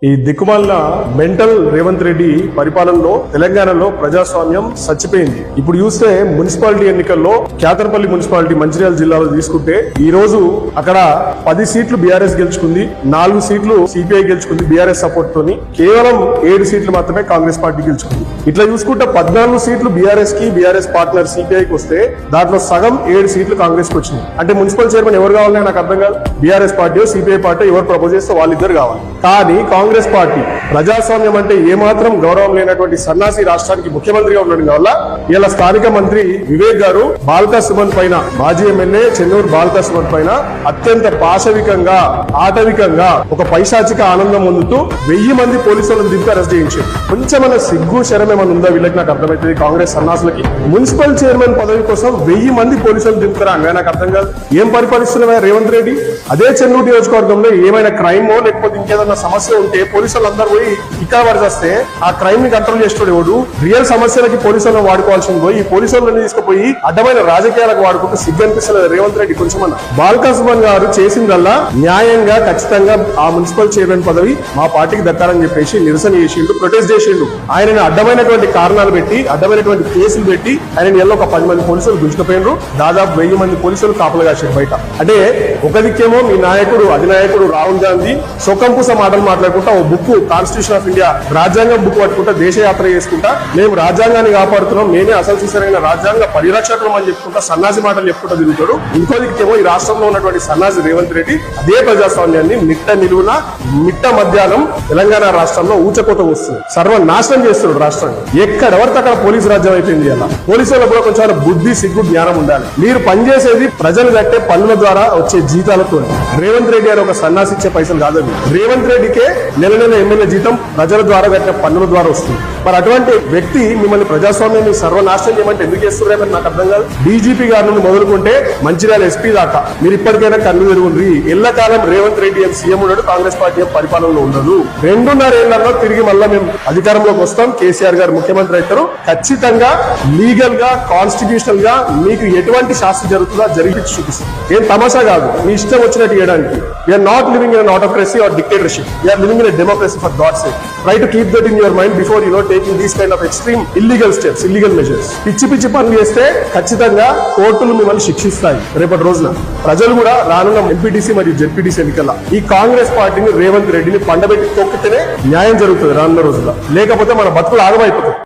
ఈ దిక్కుమాలిన మెంటల్ రేవంత్ రెడ్డి పరిపాలనలో తెలంగాణలో ప్రజాస్వామ్యం చచ్చిపోయింది. ఇప్పుడు చూస్తే మున్సిపాలిటీ ఎన్నికల్లో కేతనపల్లి మున్సిపాలిటీ మంచిర్యాల జిల్లాలో తీసుకుంటే ఈ రోజు అక్కడ 10 సీట్లు బీఆర్ఎస్ గెలుచుకుంది, 4 సీట్లు సిపిఐ గెలుచుకుంది బీఆర్ఎస్ సపోర్ట్ తోని. కేవలం 7 సీట్లు మాత్రమే కాంగ్రెస్ పార్టీ గెలుచుకుంది. ఇట్లా చూసుకుంటే 14 సీట్లు బీఆర్ఎస్ కి, బీఆర్ఎస్ పార్ట్నర్ సిపిఐకి వస్తే దాంట్లో సగం 7 సీట్లు కాంగ్రెస్ కి వచ్చినాయి. అంటే మున్సిపల్ చైర్మన్ ఎవరు కావాలని నాకు అర్థం కాదు. బీఆర్ఎస్ పార్టీ సిపిఐ పార్టీ ఎవరు ప్రపోజ్ చేస్తే వాళ్ళిద్దరు కావాలి. కానీ కాంగ్రెస్ పార్టీ ప్రజాస్వామ్యం అంటే ఏమాత్రం గౌరవం లేనటువంటి సన్నాసి రాష్ట్రానికి ముఖ్యమంత్రిగా ఉండడం వల్ల ఇలా స్థానిక మంత్రి వివేక్ గారు బాల్కా సుమన్ పైన, మాజీ ఎమ్మెల్యే చెన్నూరు బాల్కా సుమన్ పైన అత్యంత పాశవికంగా, ఆటవికంగా ఒక పైశాచిక ఆనందం పొందుతూ 1000 మంది పోలీసులను దింపి అరెస్ట్ చేయించారు. కొంచెం సిగ్గు శరం ఏమైనా ఉందా వీళ్ళకి? నాకు అర్థమవుతుంది. కాంగ్రెస్ సన్నాసులకి మున్సిపల్ చైర్మన్ పదవి కోసం 1000 మంది పోలీసులు దింపుతారా అంగా? నాకు అర్థం కాదు. ఏం పరిపాలిస్తున్నా రేవంత్ రెడ్డి? అదే చెన్నూరు నియోజకవర్గంలో ఏమైనా క్రైమో లేకపోతే ఇంకేదన్నా సమస్య ఉంటే పోలీసులు అందరూ పోయి ఇక్కడ వస్తే ఆ క్రైమ్ ని కంట్రోల్ చేస్తాడు ఎవడు? రియల్ సమస్యలకి పోలీసులను వాడుకోవాల్సింది పోయి ఈ పోలీసులను తీసుకుపోయి అడ్డమైన రాజకీయాలకు వాడుకుంటూ సిగ్గు అనిపిస్తలేదు రేవంత్ రెడ్డి కొంచెమన్నా. బాల్కా సుమన్ గారు చేసిందల్లా న్యాయంగా ఖచ్చితంగా ఆ మున్సిపల్ చైర్మన్ పదవి మా పార్టీకి దక్కాలని చెప్పేసి నిరసన చేసిండు, ప్రొటెస్ట్ చేసిండు. ఆయనని అడ్డమైనటువంటి కారణాలు పెట్టి, అడ్డమైనటువంటి కేసులు పెట్టి ఆయన ఎల్లో ఒక 10 మంది పోలీసులు గుంజుకుపోయినారు. దాదాపు 1000 మంది పోలీసులు కాపలు కాశారు బయట. అంటే ఒక దిక్కేమో మీ నాయకుడు, అధినాయకుడు రాహుల్ గాంధీ సొకంపూస మాటలు మాట్లాడుకుంటా ఓ బుక్, కాన్స్టిట్యూషన్ ఆఫ్ ఇండియా రాజ్యాంగం బుక్ పట్టుకుంటా దేశయాత్ర చేసుకుంటా మేము రాజ్యాంగాన్ని కాపాడుతున్నాం, మేమే అసలు సరైన రాజ్యాంగ పరిరక్షకులం అని చెప్పుకుంటా సన్నాసి మాటలు చెప్పుకుంటా తిరుగుతాడు. ఇంకో దిక్కేమో ఈ రాష్ట్రంలో ఉన్నటువంటి సన్నాసి రేవంత్ రెడ్డి అదే ప్రజాస్వామ్యాన్ని మిట్ట నిలువున, మిట్ట మధ్యాహ్నం తెలంగాణ రాష్ట్రంలో ఊచకోత వస్తుంది, సర్వనాశనం చేస్తున్నాడు రాష్ట్రాన్ని. ఎక్కడెవరితో అక్కడ పోలీసు రాజ్యం అయిపోయింది. అలా పోలీసులకు కూడా కొంచెం బుద్ధి, సిగ్గు, జ్ఞానం ఉండాలి. మీరు పనిచేసేది ప్రజలు కట్టే పన్నుల ద్వారా వచ్చే జీతాలతో. రేవంత్ రెడ్డి గారు ఒక సన్నాసి ఇచ్చే పైసలు కాదు. రేవంత్ రెడ్డికే నెల ఎమ్మెల్యే జీతం ప్రజల ద్వారా కట్టిన పన్నుల ద్వారా వస్తుంది. మరి అటువంటి వ్యక్తి మిమ్మల్ని ప్రజాస్వామ్యాన్ని సర్వనాశనం చేయమంటే ఎందుకు చేస్తున్నారని నాకు అర్థం కాదు. డీజీపీ గారి నుండి మొదలుకుంటే మంచిర్యాల ఎస్పీ దాకా మీరు ఇప్పటికైనా కన్ను తిరుగుండ్రి. ఎల్లకాలం రేవంత్ రెడ్డి ఏం సీఎం ఉన్నాడు, కాంగ్రెస్ పార్టీ పరిపాలనలో ఉండదు. 2.5 ఏళ్లలో తిరిగి మళ్ళా మేము అధికారంలోకి వస్తాం, కేసీఆర్ గారు ముఖ్యమంత్రి అవుతారు. ఖచ్చితంగా లీగల్ గా, కాన్స్టిట్యూషనల్ గా మీకు ఎటువంటి శాస్త్ర జరుగుతుందో జరిపించి చూపిస్తాం. ఏం తమాషా కాదు మీ ఇష్టం వచ్చినట్టు చేయడానికి. We're not living in autocracy or dictatorship. We're living in democracy for God's sake. Try to keep that in your mind before taking these kind of extreme illegal steps, illegal measures. పిచ్చి పనులు చేస్తే ఖచ్చితంగా కోర్టులు మిమ్మల్ని శిక్షిస్తాయి. రేపటి రోజున ప్రజలు కూడా రానున్న ఎంపీటీసీ మరియు జెడ్పీటీసీ ఎన్నికల్లో ఈ కాంగ్రెస్ పార్టీని, రేవంత్ రెడ్డిని పండబెట్టి తొక్కితేనే న్యాయం జరుగుతుంది రానున్న రోజుల్లో. లేకపోతే మన బతుకులు ఆగమైపోతాయి.